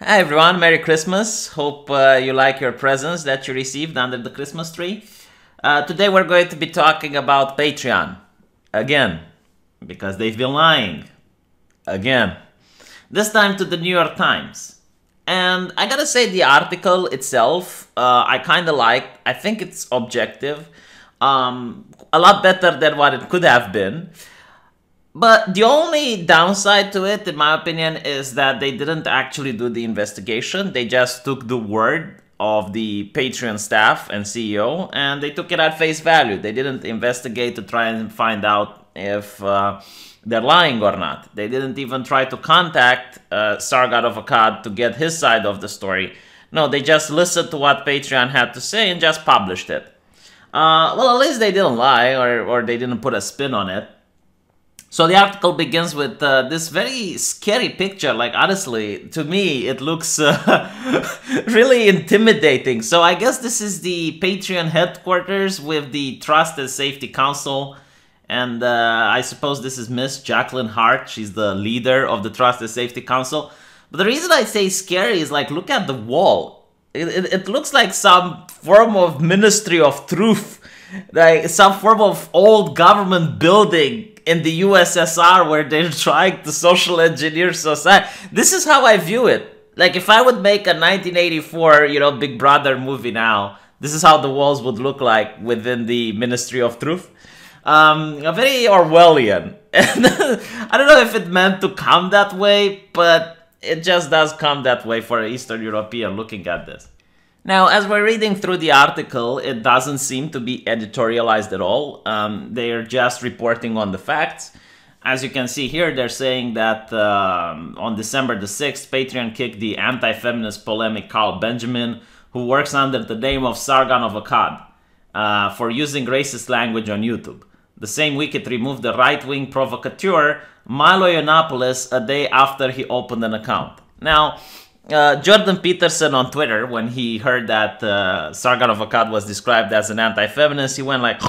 Hi everyone, Merry Christmas. Hope you like your presents that you received under the Christmas tree. Today we're going to be talking about Patreon. Again, because they've been lying. Again. This time to the New York Times. And I gotta say the article itself, I kinda like. I think it's objective. A lot better than what it could have been. But the only downside to it, in my opinion, is that they didn't actually do the investigation. They just took the word of the Patreon staff and CEO and they took it at face value. They didn't investigate to try and find out if they're lying or not. They didn't even try to contact Sargon of Akkad to get his side of the story. No, they just listened to what Patreon had to say and just published it. Well, at least they didn't lie or they didn't put a spin on it. So the article begins with this very scary picture. Like, honestly, to me, it looks really intimidating. So I guess this is the Patreon headquarters with the Trust and Safety Council. And I suppose this is Miss Jacqueline Hart. She's the leader of the Trust and Safety Council. But the reason I say scary is, like, look at the wall. It looks like some form of Ministry of Truth. Like some form of old government building in the USSR where they're trying to social engineer society. This is how I view it. Like if I would make a 1984, Big Brother movie now, this is how the walls would look like within the Ministry of Truth. A very Orwellian. And I don't know if it meant to come that way, but it just does come that way for an Eastern European looking at this. Now, as we're reading through the article, it doesn't seem to be editorialized at all. They are just reporting on the facts. As you can see here, they're saying that on December the 6th, Patreon kicked the anti-feminist polemic Carl Benjamin, who works under the name of Sargon of Akkad, for using racist language on YouTube. The same week, it removed the right-wing provocateur Milo Yiannopoulos a day after he opened an account. Now, Jordan Peterson on Twitter, when he heard that Sargon of Akkad was described as an anti-feminist, he went like,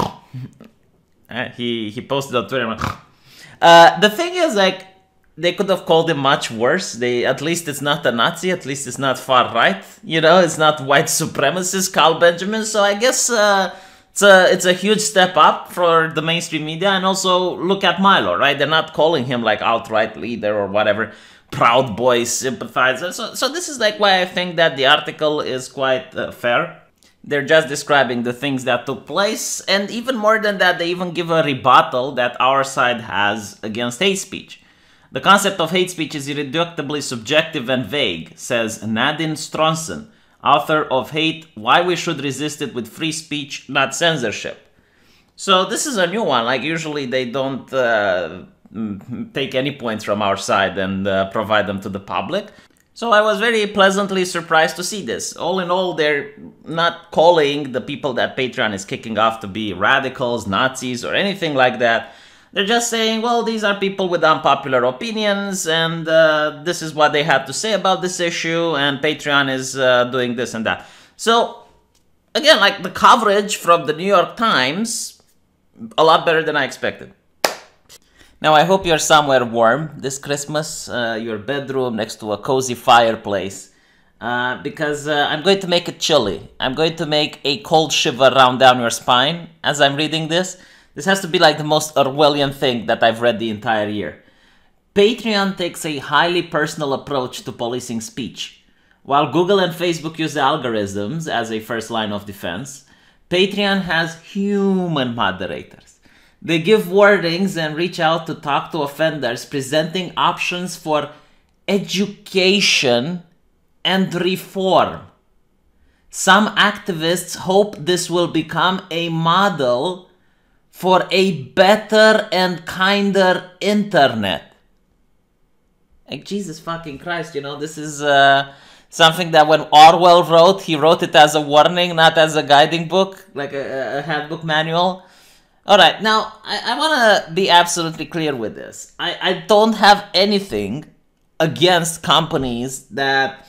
he posted on Twitter, the thing is, like, they could have called him much worse. At least it's not a Nazi, at least it's not far-right, it's not white supremacist Carl Benjamin, so I guess it's a huge step up for the mainstream media, and also look at Milo, right? They're not calling him like outright leader or whatever. Proud Boys sympathizer. So this is like why I think that the article is quite fair. They're just describing the things that took place, and even more than that, they even give a rebuttal that our side has against hate speech. The concept of hate speech is irreducibly subjective and vague, says Nadine Stronson, author of Hate, Why We Should Resist It with Free Speech, Not Censorship. So this is a new one. Like usually they don't take any points from our side and provide them to the public. So I was very pleasantly surprised to see this. All in all, they're not calling the people that Patreon is kicking off to be radicals, Nazis, or anything like that. They're just saying, well, these are people with unpopular opinions, and this is what they had to say about this issue, and Patreon is doing this and that. So, again, like the coverage from the New York Times, a lot better than I expected. Now, I hope you're somewhere warm this Christmas, your bedroom next to a cozy fireplace, because I'm going to make it chilly. I'm going to make a cold shiver run down your spine as I'm reading this. This has to be like the most Orwellian thing that I've read the entire year. Patreon takes a highly personal approach to policing speech. While Google and Facebook use algorithms as a first line of defense, Patreon has human moderators. They give warnings and reach out to talk to offenders, presenting options for education and reform. Some activists hope this will become a model for a better and kinder internet. Like, Jesus fucking Christ, this is something that when Orwell wrote, he wrote it as a warning, not as a guiding book, like a handbook manual. Alright, now, I want to be absolutely clear with this. I don't have anything against companies that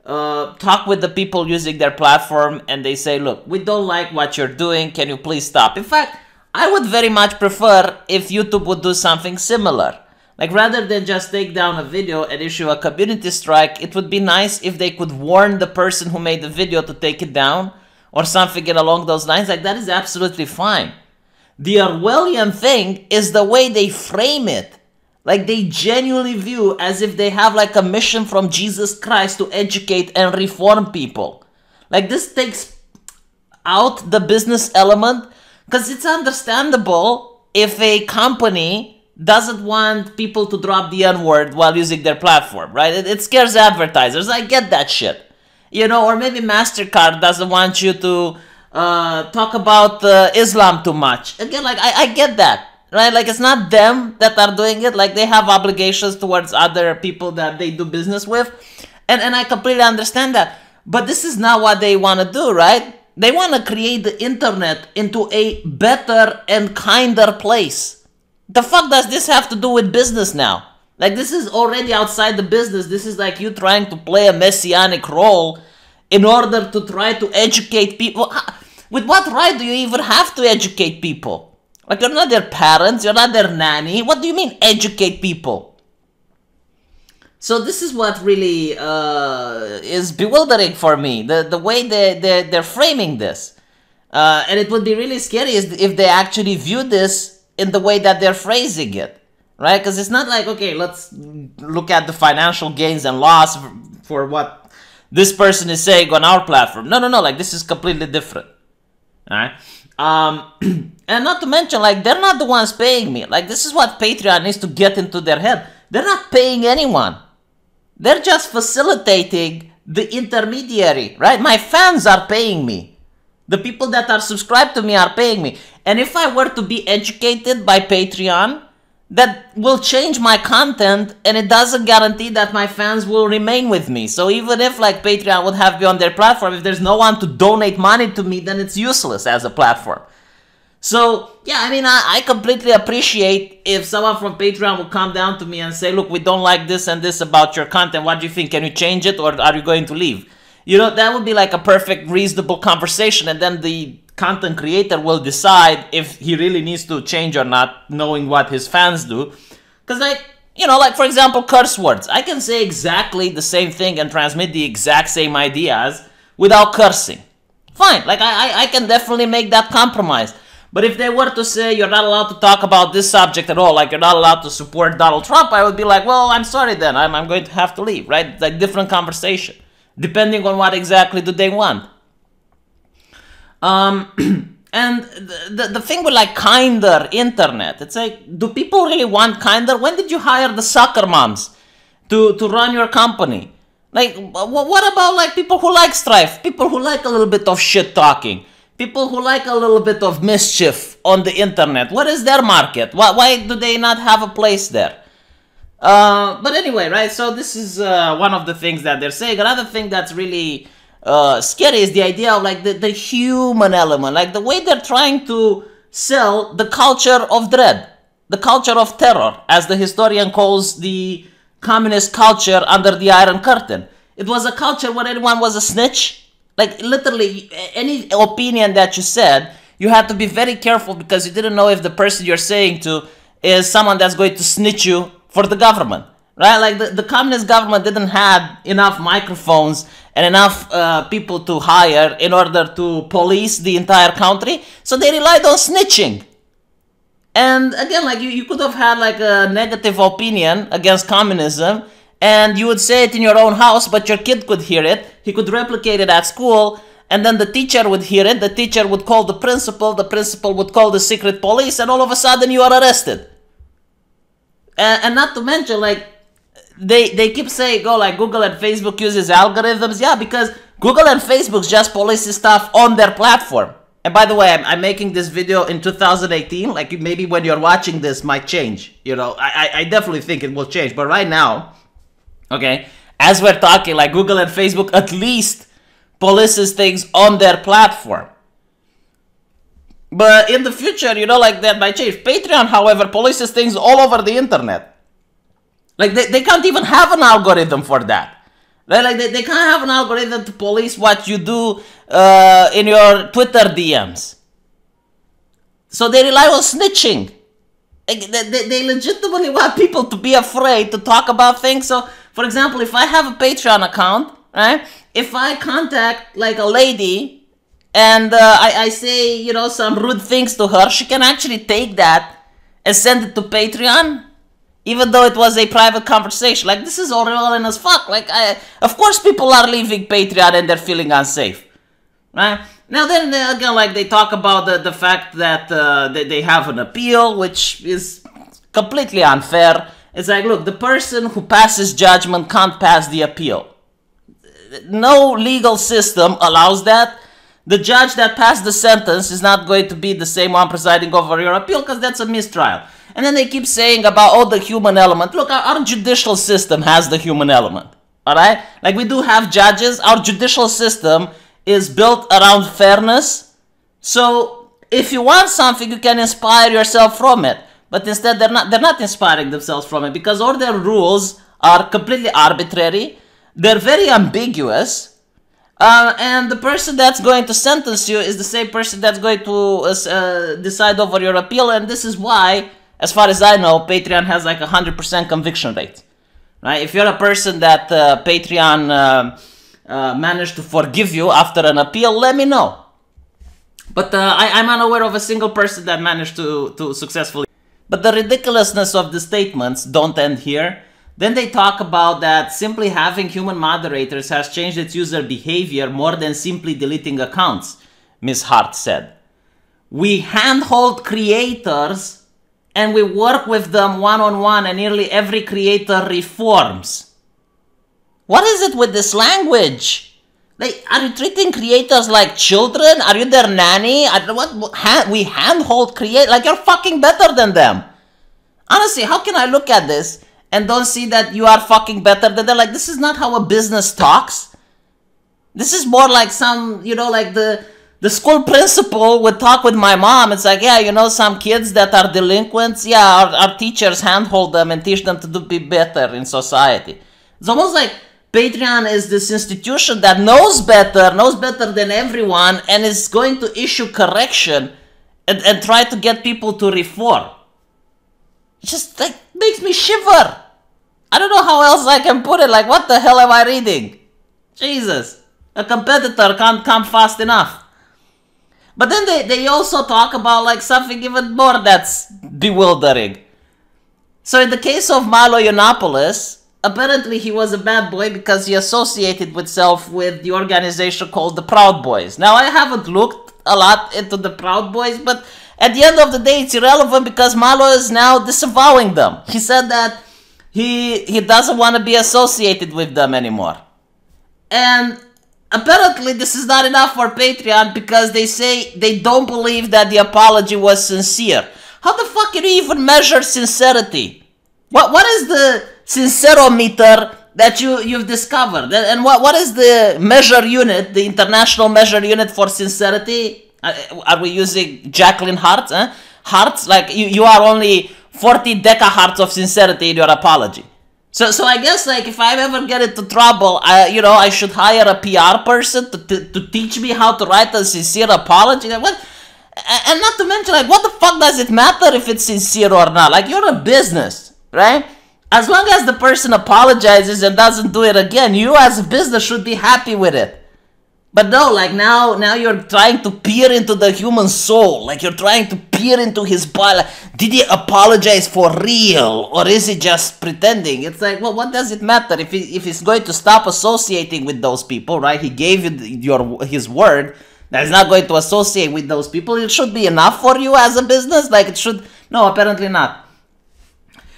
talk with the people using their platform and they say, look, we don't like what you're doing, can you please stop? In fact, I would very much prefer if YouTube would do something similar. Like, rather than just take down a video and issue a community strike, it would be nice if they could warn the person who made the video to take it down or something along those lines. Like, that is absolutely fine. The Orwellian thing is the way they frame it. Like, they genuinely view as if they have like a mission from Jesus Christ to educate and reform people. Like, this takes out the business element, because it's understandable if a company doesn't want people to drop the N-word while using their platform, right? It scares advertisers. I get that shit. You know, or maybe MasterCard doesn't want you to talk about Islam too much. Again, like, I get that. Right? Like, it's not them that are doing it. Like, they have obligations towards other people that they do business with. And I completely understand that. But this is not what they want to do, right? They want to create the internet into a better and kinder place. The fuck does this have to do with business now? Like, this is already outside the business. This is like you trying to play a messianic role in order to try to educate people. With what right do you even have to educate people? Like, you're not their parents, you're not their nanny. What do you mean, educate people? So this is what really is bewildering for me, the way they're framing this. And it would be really scary if they actually view this in the way that they're phrasing it, right? Because it's not like, okay, let's look at the financial gains and loss for what this person is saying on our platform. No, like, this is completely different, all right? And not to mention, like, they're not the ones paying me. Like, this is what Patreon needs to get into their head. They're not paying anyone. They're just facilitating the intermediary, right? My fans are paying me. The people that are subscribed to me are paying me. And if I were to be educated by Patreon, that will change my content, and it doesn't guarantee that my fans will remain with me. So even if, like, Patreon would have me on their platform, if there's no one to donate money to me, then it's useless as a platform. So, yeah, I mean, I completely appreciate if someone from Patreon will come down to me and say, look, we don't like this and this about your content. What do you think? Can you change it, or are you going to leave? You know, that would be like a perfect, reasonable conversation, and then the content creator will decide if he really needs to change or not, knowing what his fans do. Because, like, you know, like, for example, curse words. I can say exactly the same thing and transmit the exact same ideas without cursing. Fine, like, I can definitely make that compromise. But if they were to say you're not allowed to talk about this subject at all, like you're not allowed to support Donald Trump, I would be like, well, I'm sorry then, I'm going to have to leave, right? It's like different conversation, depending on what exactly do they want. And the thing with, like, kinder internet, it's like, do people really want kinder? When did you hire the soccer moms to run your company? Like, what about, like, people who like strife, people who like a little bit of shit talking, people who like a little bit of mischief on the internet? What is their market? Why do they not have a place there? But anyway, right, so this is one of the things that they're saying. Another thing that's really scary is the idea of, like, the human element, like the way they're trying to sell the culture of dread, the culture of terror, as the historian calls the communist culture under the Iron Curtain. It was a culture where anyone was a snitch. Like, literally, any opinion that you said, you had to be very careful, because you didn't know if the person you're saying to is someone that's going to snitch you for the government, right? Like, the communist government didn't have enough microphones and enough people to hire in order to police the entire country, so they relied on snitching. And again, like, you could have had, like, a negative opinion against communism, and you would say it in your own house, but your kid could hear it. He could replicate it at school, and then the teacher would hear it. The teacher would call the principal would call the secret police, and all of a sudden you are arrested. And not to mention, like, they keep saying, oh, like, Google and Facebook uses algorithms. Yeah, because Google and Facebook just police stuff on their platform. And by the way, I'm making this video in 2018. Like, maybe when you're watching this might change. You know, I definitely think it will change. But right now, okay, as we're talking, like, Google and Facebook at least polices things on their platform. But in the future, you know, like, that might change. Patreon, however, polices things all over the internet. Like, they can't even have an algorithm for that. Right? Like, they can't have an algorithm to police what you do in your Twitter DMs. So they rely on snitching. Like, they legitimately want people to be afraid to talk about things. So, for example, if I have a Patreon account, right? If I contact like a lady and I say, you know, some rude things to her, she can actually take that and send it to Patreon, even though it was a private conversation. Like, this is all relevant as fuck. Like, of course people are leaving Patreon and they're feeling unsafe, right? Now then, again, like, they talk about the fact that they have an appeal, which is completely unfair. It's like, look, the person who passes judgment can't pass the appeal. No legal system allows that. The judge that passed the sentence is not going to be the same one presiding over your appeal, because that's a mistrial. And then they keep saying about, the human element. Look, our judicial system has the human element, all right? Like, we do have judges. Our judicial system is built around fairness. So if you want something, you can inspire yourself from it. But instead, they're not inspiring themselves from it, because all their rules are completely arbitrary. They're very ambiguous. And the person that's going to sentence you is the same person that's going to decide over your appeal. And this is why, as far as I know, Patreon has like 100% conviction rate. Right? If you're a person that Patreon managed to forgive you after an appeal, let me know. But I'm unaware of a single person that managed to successfully. But the ridiculousness of the statements don't end here. Then they talk about that simply having human moderators has changed its user behavior more than simply deleting accounts, Ms. Hart said. We handhold creators and we work with them one-on-one, and nearly every creator reforms. What is it with this language? Like, are you treating creators like children? Are you their nanny? We handhold create like you're fucking better than them. Honestly, how can I look at this and don't see that you are fucking better than them? Like, this is not how a business talks. This is more like some, you know, like the school principal would talk with my mom. It's like, yeah, you know, some kids that are delinquents, yeah, our teachers handhold them and teach them to be better in society. It's almost like Patreon is this institution that knows better than everyone, and is going to issue correction and try to get people to reform. It just like makes me shiver. I don't know how else I can put it. Like, what the hell am I reading? Jesus. A competitor can't come fast enough. But then they also talk about like something even more that's bewildering. So in the case of Milo Yiannopoulos, apparently he was a bad boy because he associated himself with the organization called the Proud Boys. Now, I haven't looked a lot into the Proud Boys, but at the end of the day, it's irrelevant because Milo is now disavowing them. He said that he doesn't want to be associated with them anymore. And apparently this is not enough for Patreon because they say they don't believe that the apology was sincere. How the fuck can you even measure sincerity? What is the sincerometer that you've discovered? And what is the measure unit, the international measure unit for sincerity? Are we using Jacqueline Hart? Hearts? Like, you are only 40 decahertz of sincerity in your apology. So I guess, like, if I ever get into trouble, I should hire a PR person to teach me how to write a sincere apology. Like, what? And not to mention, like, what the fuck does it matter if it's sincere or not? Like, you're a business, right? As long as the person apologizes and doesn't do it again, you as a business should be happy with it. But no, like, now you're trying to peer into the human soul. Like, you're trying to peer into his body. Like, did he apologize for real? Or is he just pretending? It's like, well, what does it matter? If he's going to stop associating with those people, right? He gave you his word that he's not going to associate with those people. It should be enough for you as a business. Like, it should... No, apparently not.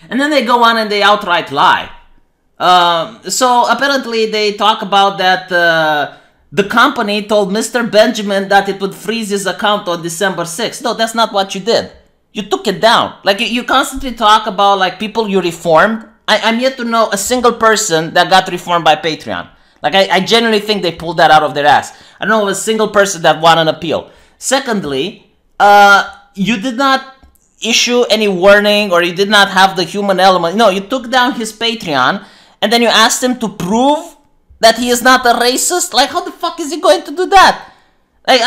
And then they go on and they outright lie. So apparently they talk about that... the company told Mr. Benjamin that it would freeze his account on December 6th. No, that's not what you did. You took it down. Like, you constantly talk about, like, people you reformed. I'm yet to know a single person that got reformed by Patreon. Like, I genuinely think they pulled that out of their ass. I don't know of a single person that won an appeal. Secondly, you did not issue any warning, or you did not have the human element. No, you took down his Patreon, and then you asked him to prove that he is not a racist. Like, how the fuck is he going to do that? Like,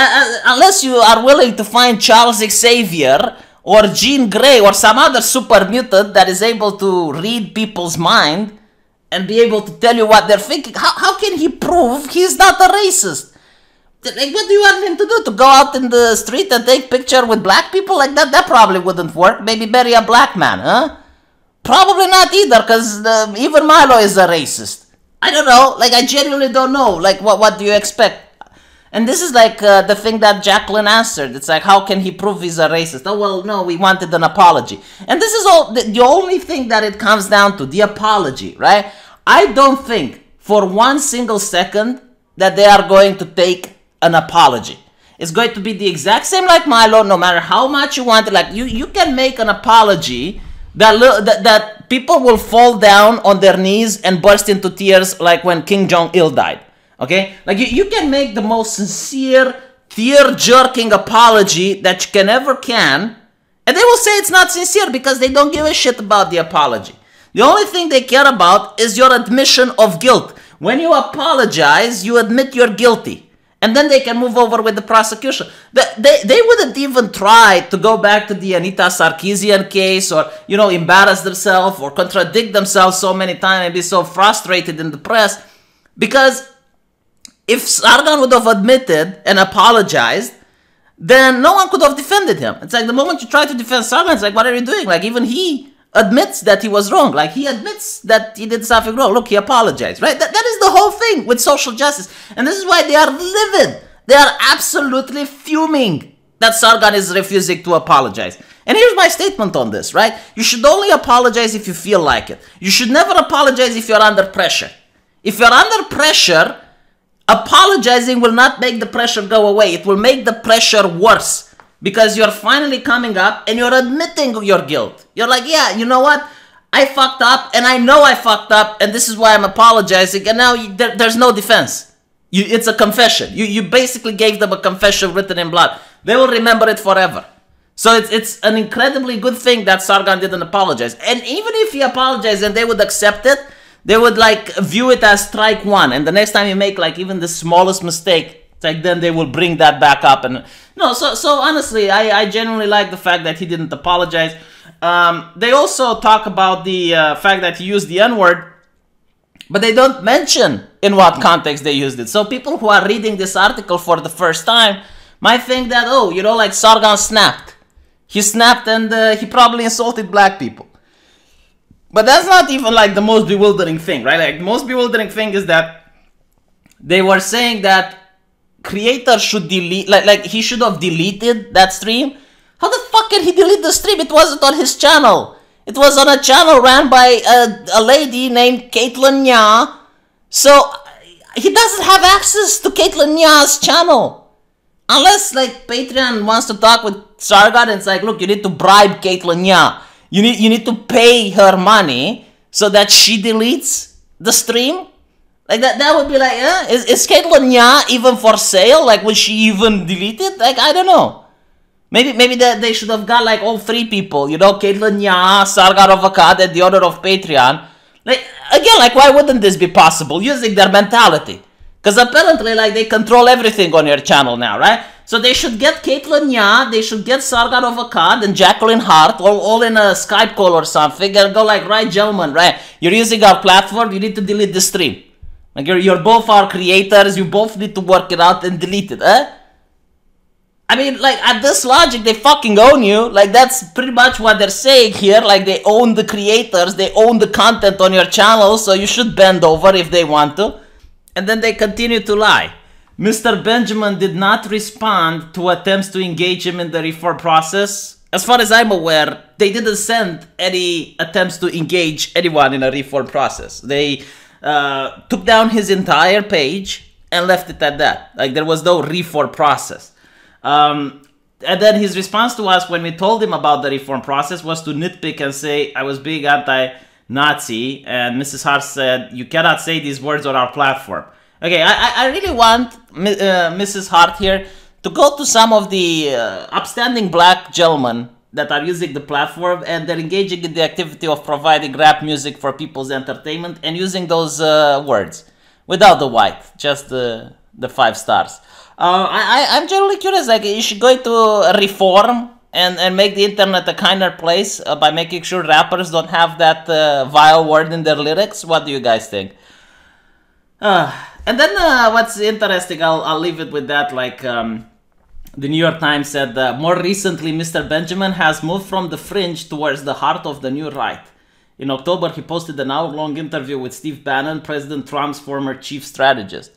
unless you are willing to find Charles Xavier or Jean Grey or some other super mutant that is able to read people's mind and be able to tell you what they're thinking, how can he prove he's not a racist? Like, what do you want him to do? To go out in the street and take picture with black people like that? That probably wouldn't work. Maybe bury a black man, huh? Probably not either, because even Milo is a racist. I don't know. Like, I genuinely don't know. Like, what do you expect? And this is like the thing that Jacqueline answered. It's like, how can he prove he's a racist? Oh, well, no, we wanted an apology. And this is all the only thing that it comes down to, the apology, right? I don't think for one single second that they are going to take an apology. It's going to be the exact same like Milo, no matter how much you want it. Like, you can make an apology that people will fall down on their knees and burst into tears like when Kim Jong-il died. Okay? Like, you can make the most sincere, tear-jerking apology that you can, and they will say it's not sincere because they don't give a shit about the apology. The only thing they care about is your admission of guilt. When you apologize, you admit you're guilty. And then they can move over with the prosecution. They wouldn't even try to go back to the Anita Sarkeesian case or, embarrass themselves or contradict themselves so many times and be so frustrated in the press. Because if Sargon would have admitted and apologized, then no one could have defended him. It's like the moment you try to defend Sargon, it's like, what are you doing? Like, even he admits that he was wrong. Like, he admits that he did something wrong. Look, he apologized, right? That is the whole thing with social justice. And this is why they are livid. They are absolutely fuming that Sargon is refusing to apologize. And here's my statement on this, right? You should only apologize if you feel like it. You should never apologize if you're under pressure. If you're under pressure, apologizing will not make the pressure go away. It will make the pressure worse. Because you're finally coming up and you're admitting your guilt. You're like, yeah, you know what? I fucked up and I know I fucked up and this is why I'm apologizing. And now there's no defense. It's a confession. You basically gave them a confession written in blood. They will remember it forever. So it's an incredibly good thing that Sargon didn't apologize. And even if he apologized and they would accept it, they would like view it as strike one. And the next time you make like even the smallest mistake, it's like then they will bring that back up. And no, so honestly, I genuinely like the fact that he didn't apologize. They also talk about the fact that he used the N-word, but they don't mention in what context they used it. So people who are reading this article for the first time might think that, oh, like Sargon snapped. He snapped and he probably insulted black people. But that's not even like the most bewildering thing, right? Like the most bewildering thing is that they were saying that creator should delete, like he should have deleted that stream. How the fuck can he delete the stream? It wasn't on his channel. It was on a channel ran by a lady named Caitlin Nya. So he doesn't have access to Caitlin Nya's channel. Unless like Patreon wants to talk with Sargon and it's like, look, you need to bribe Caitlin Nya. You need to pay her money so that she deletes the stream. Like that would be like, is Caitlin Nya even for sale? Like, would she even delete it? Like, I don't know. Maybe that they should have got like all three people, Caitlin Nya, Sargon of Akkad, and the owner of Patreon. Like, again, like, why wouldn't this be possible? Using their mentality. Because apparently, like, they control everything on your channel now, right? So they should get Caitlin Nya, they should get Sargon of Akkad and Jacqueline Hart, all in a Skype call or something, and go like, right, gentlemen, right, you're using our platform, you need to delete the stream. Like, you're both our creators, you both need to work it out and delete it, eh? I mean, like, at this logic, they fucking own you. Like, that's pretty much what they're saying here. Like, they own the creators, they own the content on your channel, so you should bend over if they want to. And then they continue to lie. Mr. Benjamin did not respond to attempts to engage him in the reform process. As far as I'm aware, they didn't send any attempts to engage anyone in a reform process. They took down his entire page and left it at that. Like, there was no reform process. And then his response to us when we told him about the reform process was to nitpick and say, I was being anti-Nazi, and Mrs. Hart said, you cannot say these words on our platform. Okay, I really want Mrs. Hart here to go to some of the upstanding black gentlemen that are using the platform and they're engaging in the activity of providing rap music for people's entertainment and using those words without the white, just the 5 stars. I'm generally curious, like, is she going to reform and make the internet a kinder place by making sure rappers don't have that vile word in their lyrics? What do you guys think? And then what's interesting, I'll leave it with that, like the New York Times said, more recently Mr. Benjamin has moved from the fringe towards the heart of the new right. In October, he posted an hour-long interview with Steve Bannon, President Trump's former chief strategist.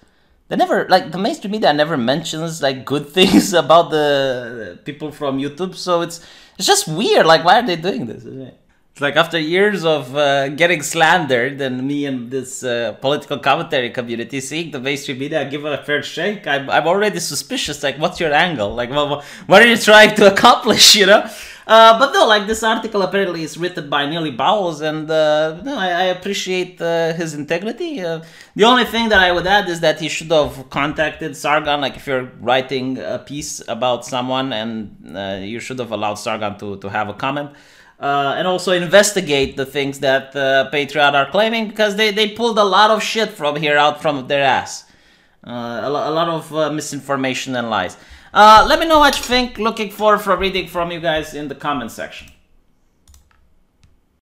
They never, like, the mainstream media never mentions, like, good things about the people from YouTube, so it's just weird, like, why are they doing this? It's like after years of getting slandered, and me and this political commentary community seeing the mainstream media give it a fair shake, I'm already suspicious, like, what's your angle? Like, what are you trying to accomplish, you know? But no, like, this article apparently is written by Neely Bowles, and no, I appreciate his integrity. The only thing that I would add is that he should have contacted Sargon. Like, if you're writing a piece about someone, and you should have allowed Sargon to have a comment. And also investigate the things that Patreon are claiming, because they pulled a lot of shit from here out from their ass. A lot of misinformation and lies. Let me know what you think. Looking forward for reading from you guys in the comment section.